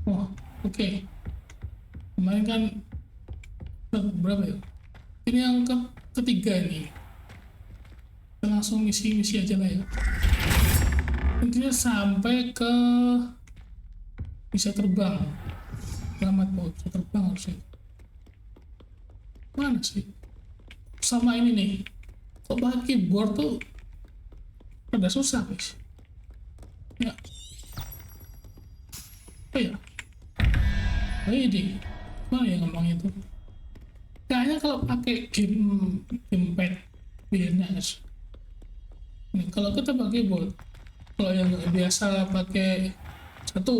Wah, oke. Kemarin kan berapa ya? Ini yang ketiga ini. Kita langsung misi aja lah ya. Intinya sampai ke bisa terbang. Selamat, bisa terbang harusnya. Mana sih? Sama ini nih. Kok pakai keyboard tuh rada susah, guys. Ya. Apa ya? Ini mana ya ngomongnya tuh? Kayaknya kalau pakai gamepad biasanya. Nih, kalau kita pakai keyboard, kalau yang nggak biasa pakai satu,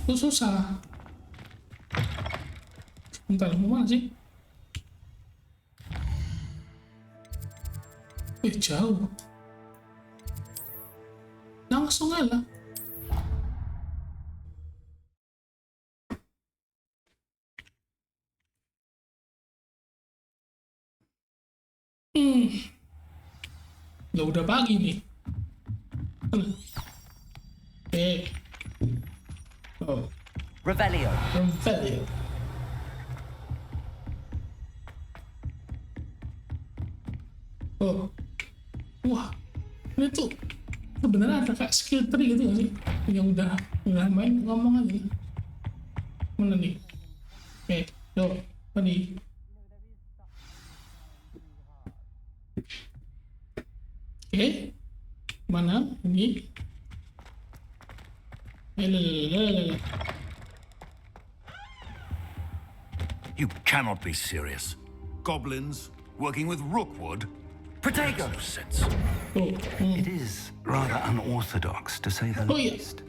itu susah. Bentar, mana sih? Jauh. Langsung aja. Ya udah pagi nih. Oke. Oh. Revelio. Oh. Wah, ini tuh sebenarnya ada kayak skill tree gitu gak sih? Yang udah main ngomong aja. Mana nih? Oke, yuk, apa nih? Oke, mana ini? You cannot be serious. Goblins working with Rookwood? Protego. No sense. It is rather unorthodox, to say the least.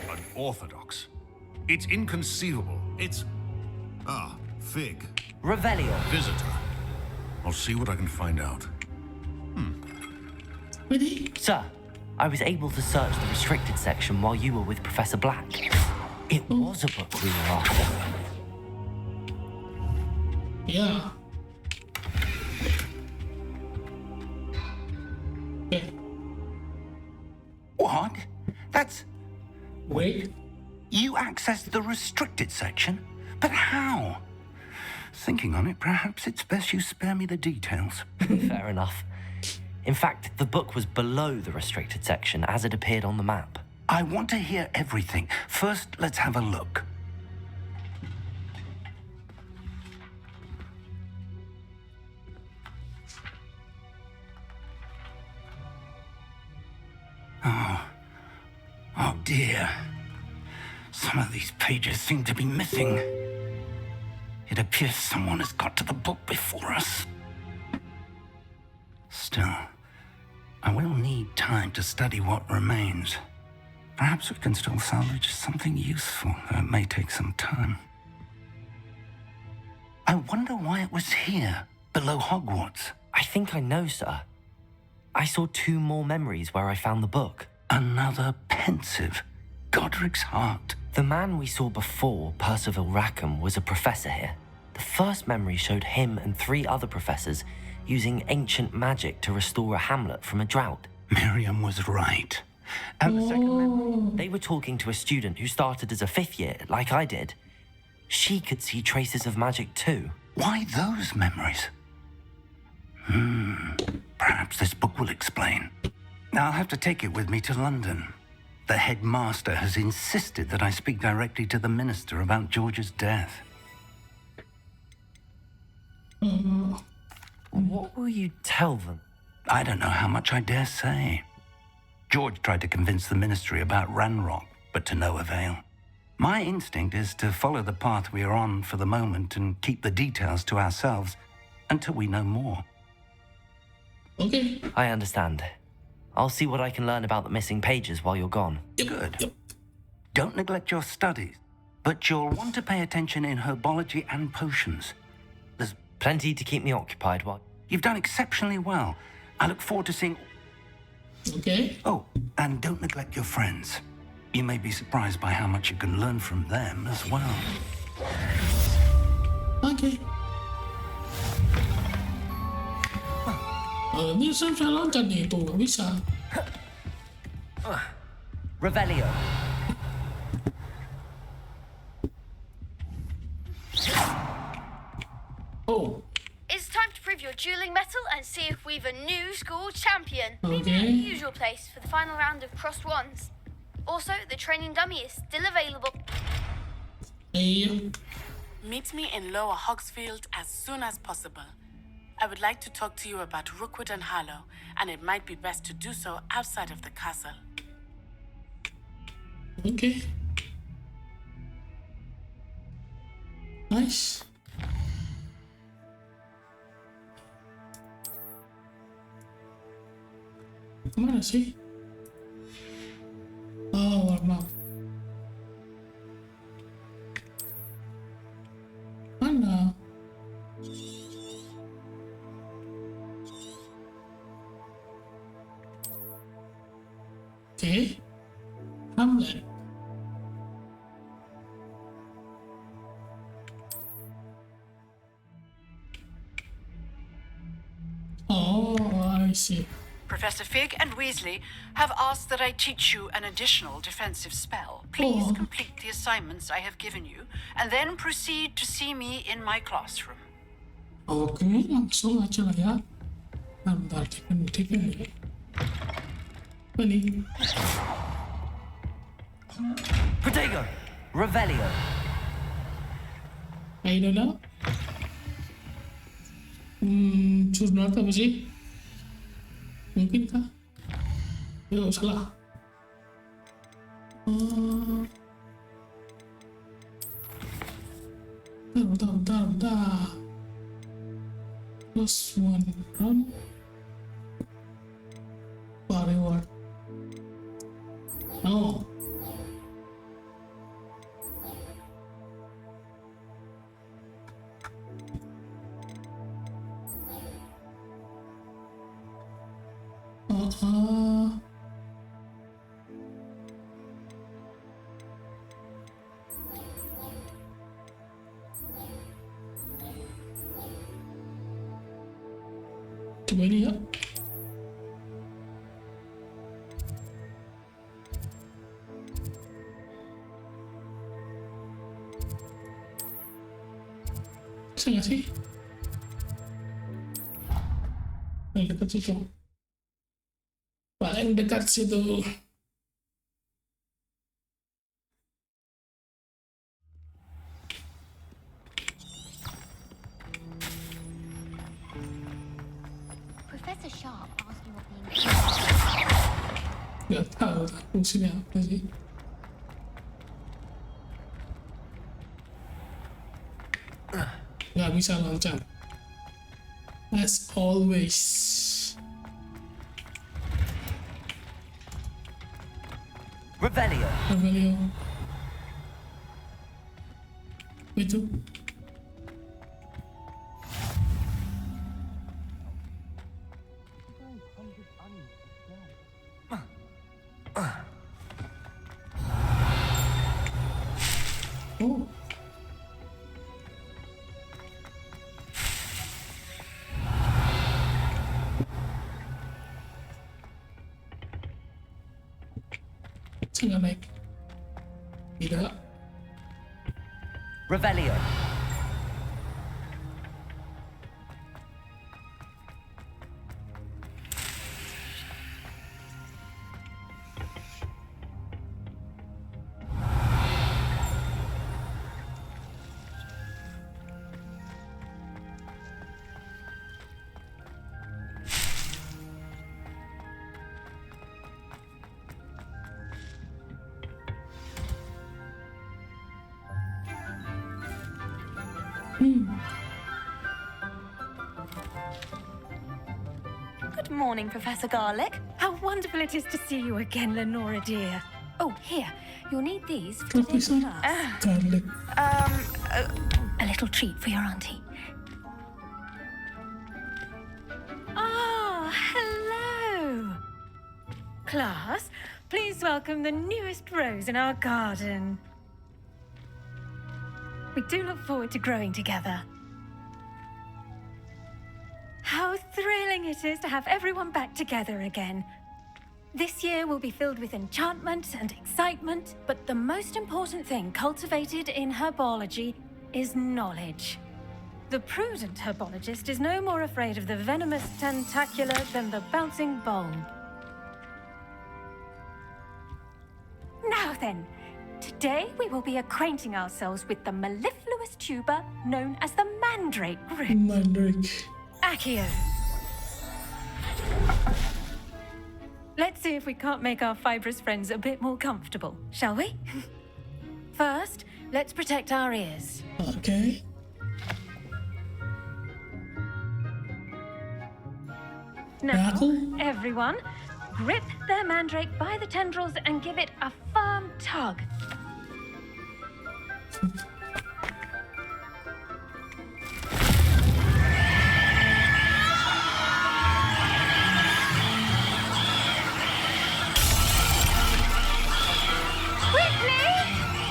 Unorthodox? It's inconceivable. It's... Fig. Revelio. Visitor. I'll see what I can find out. Ready? Sir, I was able to search the restricted section while you were with Professor Black. It was a book we were after. Yeah. Okay. What? That's... Wait. You accessed the restricted section? But how? Thinking on it, perhaps it's best you spare me the details. Fair enough. In fact, the book was below the restricted section as it appeared on the map. I want to hear everything. First, let's have a look. Oh dear. Some of these pages seem to be missing. It appears someone has got to the book before us. Still, I will need time to study what remains. Perhaps we can still salvage something useful, though it may take some time. I wonder why it was here, below Hogwarts. I think I know, sir. I saw 2 more memories where I found the book. Another pensive. Godric's heart. The man we saw before, Percival Rackham, was a professor here. The first memory showed him and 3 other professors using ancient magic to restore a hamlet from a drought. Miriam was right. And the second memory... They were talking to a student who started as a 5th year, like I did. She could see traces of magic too. Why those memories? Perhaps this book will explain. I'll have to take it with me to London. The headmaster has insisted that I speak directly to the minister about George's death. What will you tell them? I don't know how much I dare say. George tried to convince the ministry about Ranrock, but to no avail. My instinct is to follow the path we are on for the moment and keep the details to ourselves until we know more. Okay. I understand. I'll see what I can learn about the missing pages while you're gone. Good. Don't neglect your studies, but you'll want to pay attention in herbology and potions. There's Plenty to keep me occupied while... You've done exceptionally well. I look forward to seeing... Okay. Oh, and don't neglect your friends. You may be surprised by how much you can learn from them as well. Okay. Ini saya bisa loncat nih, tuh nggak bisa. Revelio. Oh, It's time to prove your dueling mettle and see if we've a new school champion. Meet me at okay. the usual place for the final round of crossed wands. Also, the training dummy is still available. Hey, Meet me in Lower Hogsfield as soon as possible. I would like to talk to you about Rookwood and Harlow, and it might be best to do so outside of the castle. okay. Nice. Kemana sih? Oh, warm up. Mana? Oke. Hamlet. Oh, I see. Professor Fig and Weasley have asked that I teach you an additional defensive spell. Please Oh. complete the assignments I have given you, and then proceed to see me in my classroom. Oke, langsung aja lah ya. Bentar, tipen ya. Apa nih? Protego! Revelio! I don't know. Jurnal apa sih? Mungkin kah? Ya, salah. Bentar. Plus one round. Reward. No. Coba ini ya. Bisa nggak sih? Paling dekat situ. Paling dekat situ. Professor Sharp asked you what the Nggak tahu fungsinya apa sih. Nggak bisa loncat. As always. Revelio! Revelio. Itu. Oh. Saya nggak naik. Tidak. Revelio! Good morning, Professor Garlick. How wonderful it is to see you again, Lenora dear. Oh, here, you'll need these for today's Professor class. Garlic. A little treat for your auntie. Ah, hello. Class, please welcome the newest rose in our garden. We do look forward to growing together. How thrilling it is to have everyone back together again. This year will be filled with enchantment and excitement, but the most important thing cultivated in herbology is knowledge. The prudent herbologist is no more afraid of the venomous tentacular than the bouncing bulb. Now then, today we will be acquainting ourselves with the mellifluous tuber known as the mandrake root. Mandrake. Accio. Let's see if we can't make our fibrous friends a bit more comfortable, shall we? First, let's protect our ears. Okay. Now, Knuckle. everyone, grip their mandrake by the tendrils and give it a firm tug. Quickly,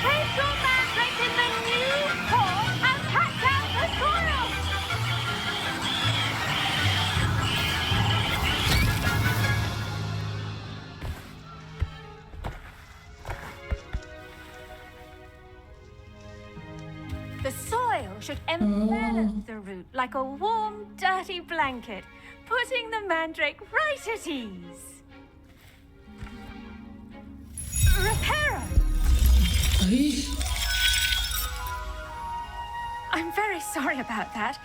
place your mandrake in the new core and cut down the soil. The soil should envelop the root like a warm, dirty blanket, putting the mandrake right at ease. Reparo! Ay. I'm very sorry about that.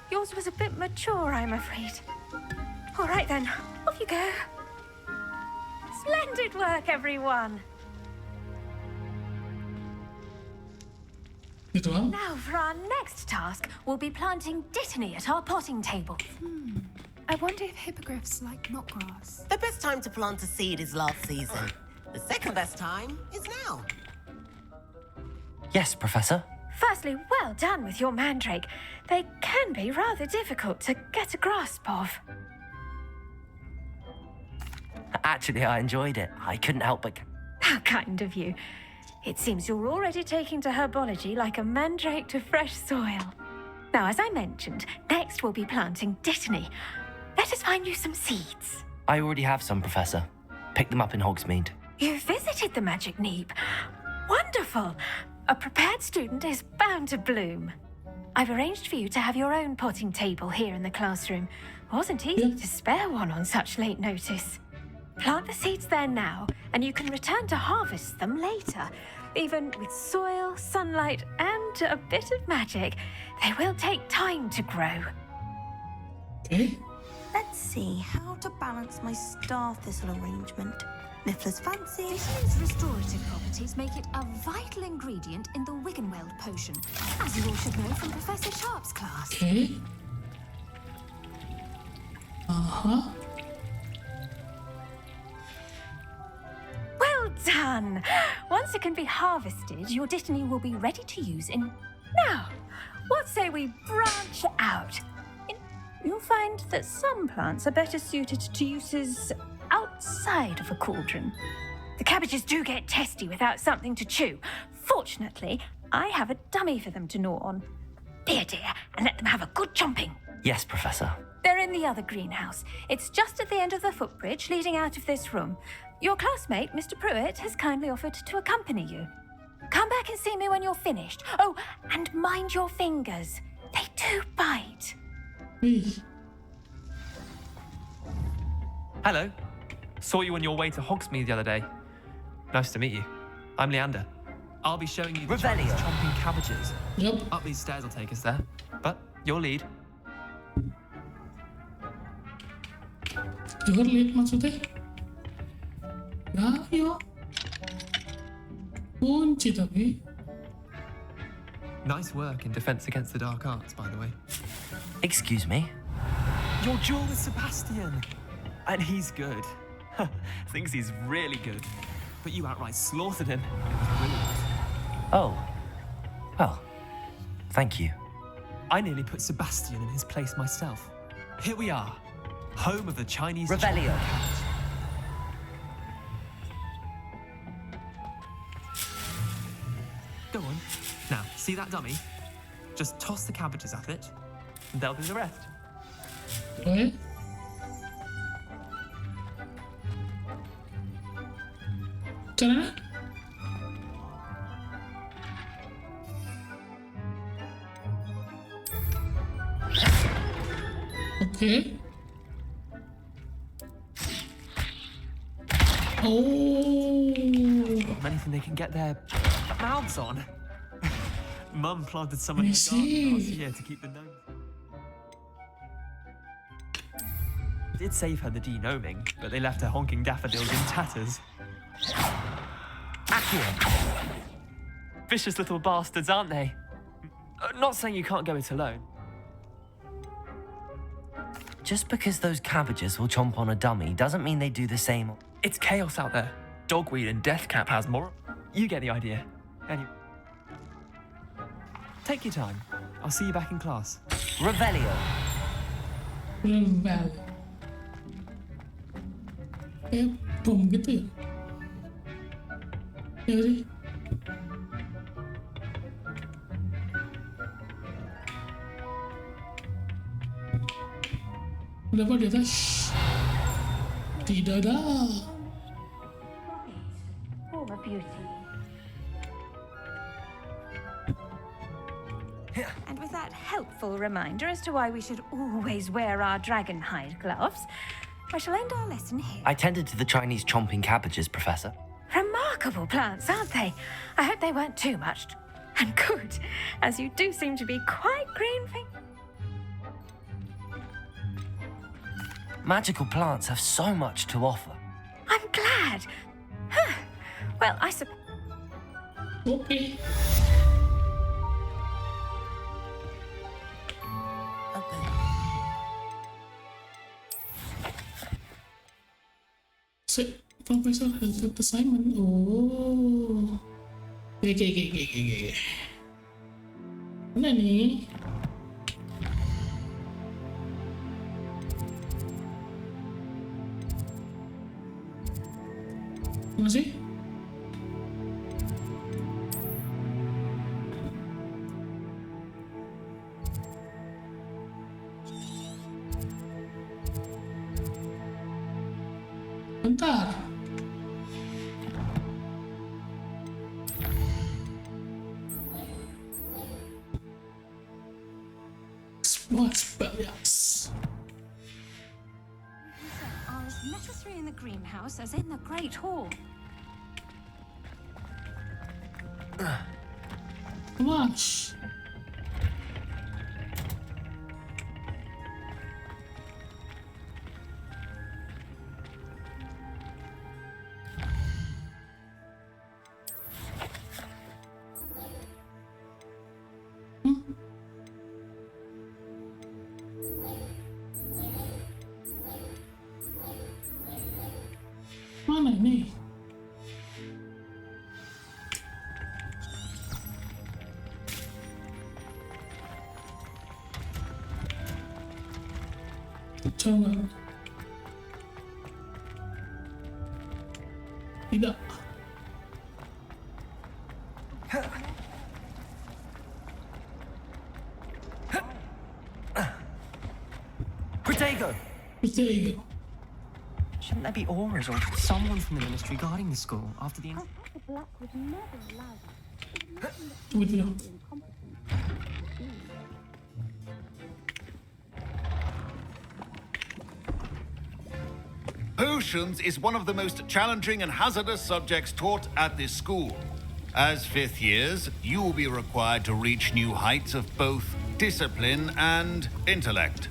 Yours was a bit mature, I'm afraid. All right then, off you go. Splendid work, everyone. Gitu lah. Now for our next task, we'll be planting dittany at our potting table. I wonder if hippogriffs like knotgrass. The best time to plant a seed is last season. The second best time is now. Yes, Professor. Firstly, well done with your mandrake. They can be rather difficult to get a grasp of. Actually, I enjoyed it. I couldn't help but... How kind of you. It seems you're already taking to herbology like a mandrake to fresh soil. Now, as I mentioned, next we'll be planting dittany. Let us find you some seeds. I already have some, Professor. Picked them up in Hogsmeade. You visited the Magic Neep. Wonderful. A prepared student is bound to bloom. I've arranged for you to have your own potting table here in the classroom. Wasn't easy to spare one on such late notice. Plant the seeds there now, and you can return to harvest them later. Even with soil, sunlight, and a bit of magic, they will take time to grow. Okay. Let's see how to balance my star thistle arrangement. Niffler's fancy. Dittany's restorative properties make it a vital ingredient in the Wiggenweld potion, as you all should know from Professor Sharp's class. Okay. Uh-huh. Well done! Once it can be harvested, your dittany will be ready to use in... Now, what say we branch out? You'll find that some plants are better suited to uses outside of a cauldron. The cabbages do get testy without something to chew. Fortunately, I have a dummy for them to gnaw on. Dear, and let them have a good chomping. Yes, Professor. They're in the other greenhouse. It's just at the end of the footbridge leading out of this room. Your classmate, Mr. Pruitt, has kindly offered to accompany you. Come back and see me when you're finished. Oh, and mind your fingers. They do bite. Hello. Saw you on your way to Hogsmeade the other day. Nice to meet you. I'm Leander. I'll be showing you the Chinese chomping cabbages. Yep. Up these stairs will take us there. But your lead. Your lead maksudnya? Ya, yo. Kunci tapi. Nice work in Defense Against the Dark Arts, by the way. Excuse me? Your duel with Sebastian. And he's good. Thinks he's really good. But you outright slaughtered him. Oh. Well, thank you. I nearly put Sebastian in his place myself. Here we are. Home of the Chinese... Revelio. Go on. Now, see that dummy? Just toss the cabbages at it, and they'll do the rest. Okay. Caranya? Oke. Oh. Anything they can get their mouths on. Mum planted some in I her garden last see. year to keep the gnomes. Did save her the de-gnoming, but they left her honking daffodils in tatters. Vicious little bastards, aren't they? Not saying you can't go it alone. Just because those cabbages will chomp on a dummy doesn't mean they do the same. It's chaos out there. Dogweed and Deathcap has more. You get the idea. Anyway. Take your time. I'll see you back in class. Revelio. Bom gitu ya? Ya sih. Berapa di atas? Tidak ada. Form of beauty. And with that helpful reminder as to why we should always wear our dragon hide gloves, I shall end our lesson here. I tended to the Chinese chomping cabbages, Professor. Remarkable plants, aren't they? I hope they weren't too much. And good, as you do seem to be quite green-fingered. Magical plants have so much to offer. I'm glad. Huh. Well, I suppose... Okay. Professor helped assignment. Oh. Okay. Mana nih? Masih? Bentar. What spells? Are as necessary in the greenhouse as in the Great Hall. Gosh. Mana ini? Jangan. Tidak. Protego! Shouldn't there be auras or someone from the ministry guarding the school after the... Potions is one of the most challenging and hazardous subjects taught at this school. As fifth years, you will be required to reach new heights of both discipline and intellect.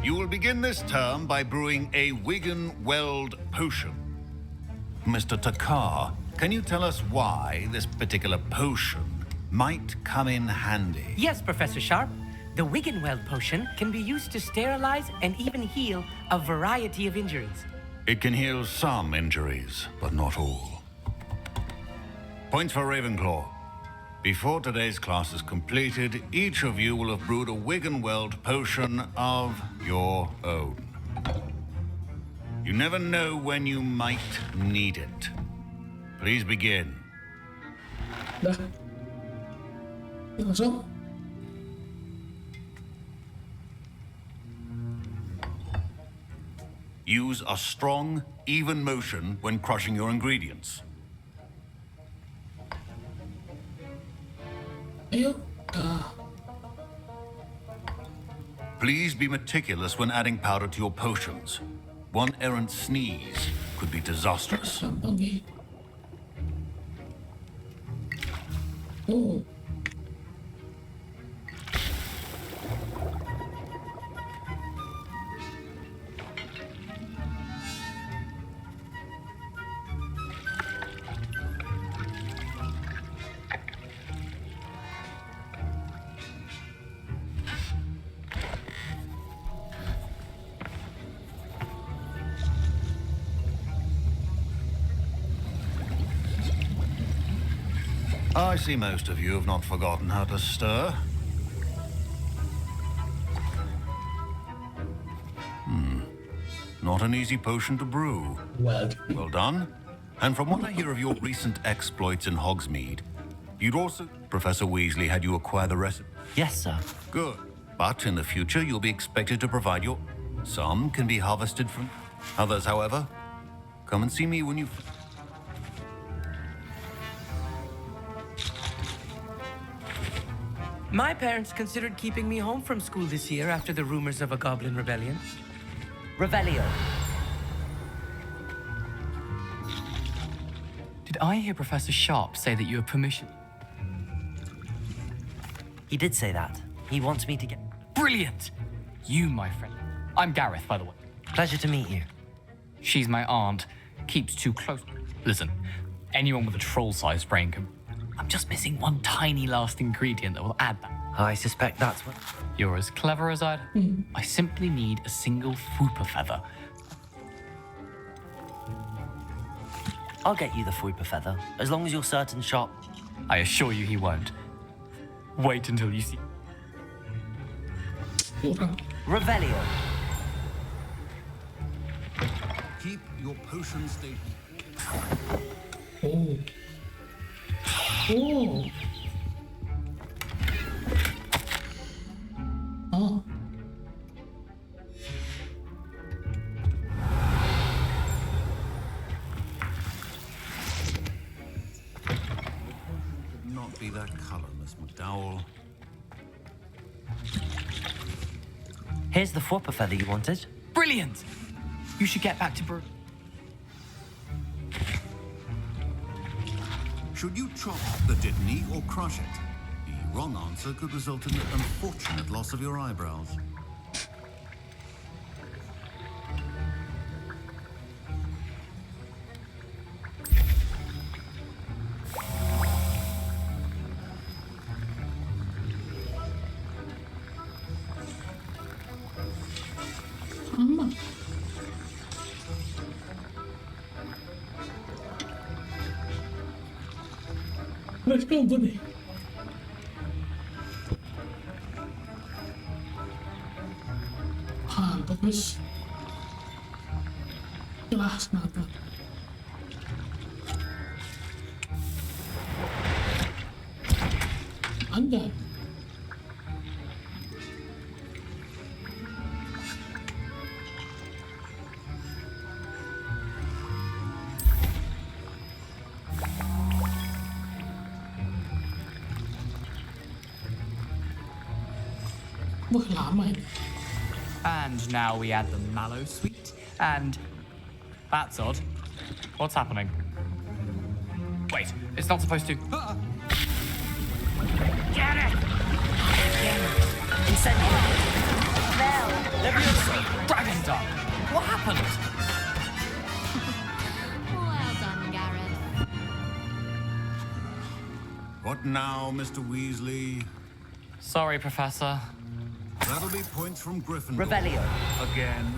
You will begin this term by brewing a Wigan-Weld potion. Mr. Takar, can you tell us why this particular potion might come in handy? Yes, Professor Sharp. The Wigan-Weld potion can be used to sterilize and even heal a variety of injuries. It can heal some injuries, but not all. Points for Ravenclaw. Before today's class is completed, each of you will have brewed a Wigan-Weld potion of your own. You never know when you might need it. Please begin. Dah. Langsung. Use a strong, even motion when crushing your ingredients. Ayo. Please be meticulous when adding powder to your potions. One errant sneeze could be disastrous. Okay. Oh. I see most of you have not forgotten how to stir. Not an easy potion to brew. Well done. And from what I hear of your recent exploits in Hogsmeade, you'd also... Professor Weasley had you acquire the recipe. Yes, sir. Good. But in the future, you'll be expected to provide your... Some can be harvested from... Others, however, come and see me when you... My parents considered keeping me home from school this year after the rumors of a goblin rebellion. Revelio. Did I hear Professor Sharp say that you have permission? He did say that. He wants me to get... Brilliant! You, my friend. I'm Gareth, by the way. Pleasure to meet you. She's my aunt. Keeps too close. Listen, anyone with a troll-sized brain can... I'm just missing one tiny last ingredient that will add that. I suspect that's what... You're as clever as I'd... I simply need a single Fooper feather. I'll get you the Fooper feather, as long as you're certain Sharp... I assure you he won't. Wait until you see... Revelio. Keep your potion statement. Oh. Oh. Oh. Could not be that color, Miss McDowell. Here's the Fooper feather you wanted. Brilliant! You should get back to brew. Should you chop the Dittany or crush it? The wrong answer could result in the unfortunate loss of your eyebrows. Let's go, buddy. Bagus. Jelas nada. Anda. Wah, lama ini. And now we add the mallow sweet, and... That's odd. What's happening? Wait, it's not supposed to... Get it! Incendio! Bell! Leviosa! Dragon Dart! What happened? Well done, Gareth. What now, Mr. Weasley? Sorry, Professor. That'll be points from Gryffindor. Revelio. Again.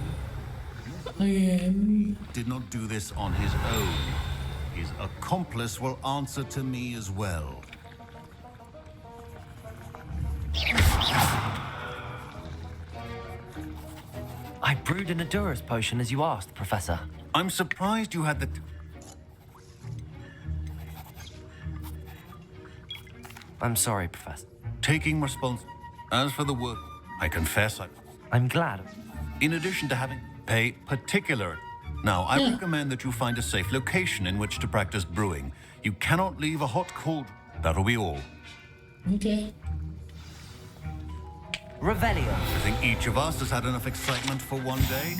Did not do this on his own. His accomplice will answer to me as well. I brewed an Adurus potion as you asked, Professor. I'm surprised you had the... I'm sorry, Professor. Taking As for the work, I confess I'm glad. In addition to having pay particular... Now, I recommend that you find a safe location in which to practice brewing. You cannot leave a hot cauldron. That'll be all. Okay. Revelio. I think each of us has had enough excitement for one day.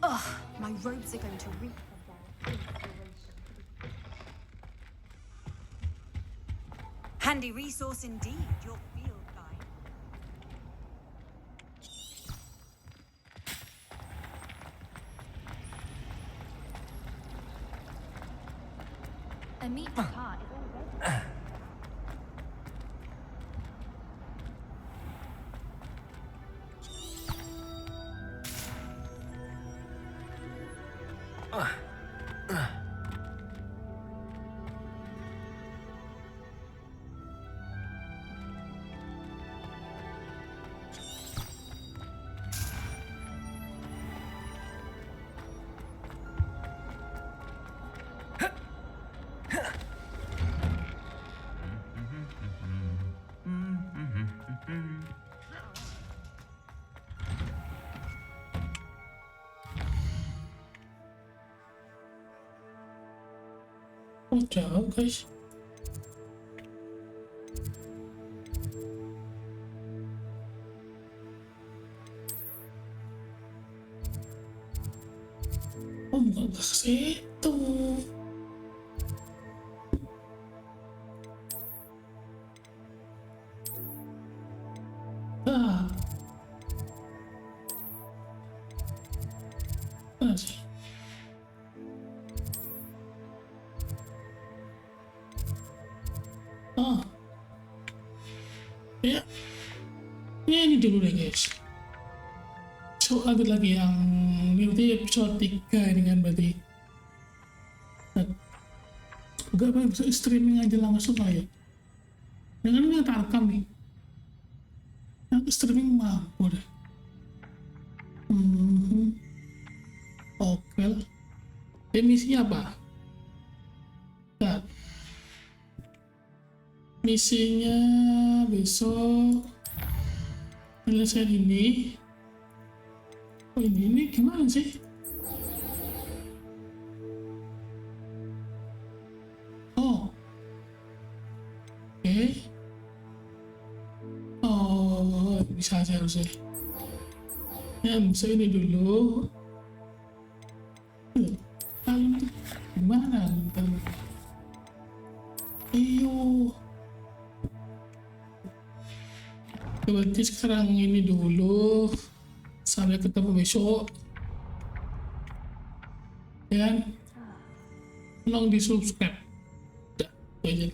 Ugh, my robes are going to reek of their inspiration. Handy resource indeed, your field guide. A meat cart is all ready. Oh, jauh guys. Oh, nggak ke situ. Ah. Sih. Oh. Ya. Ini dulu deh guys. So, ada lagi yang ini berarti episode 3 ini kan berarti. Nah, gak apa bisa streaming aja langsung lah ya. Dengan nggak rekam nih. Yang streaming mampu deh. Oke lah. Misinya apa? Nah, misinya besok penyelesaian ini. Oh ini gimana sih? Oh, oke. Oh bisa aja harusnya. Ya bisa ini dulu. Gimana? Iyo. Berarti sekarang ini dulu. Sampai ketemu besok. Ya kan? Tolong di subscribe. Udah, itu aja.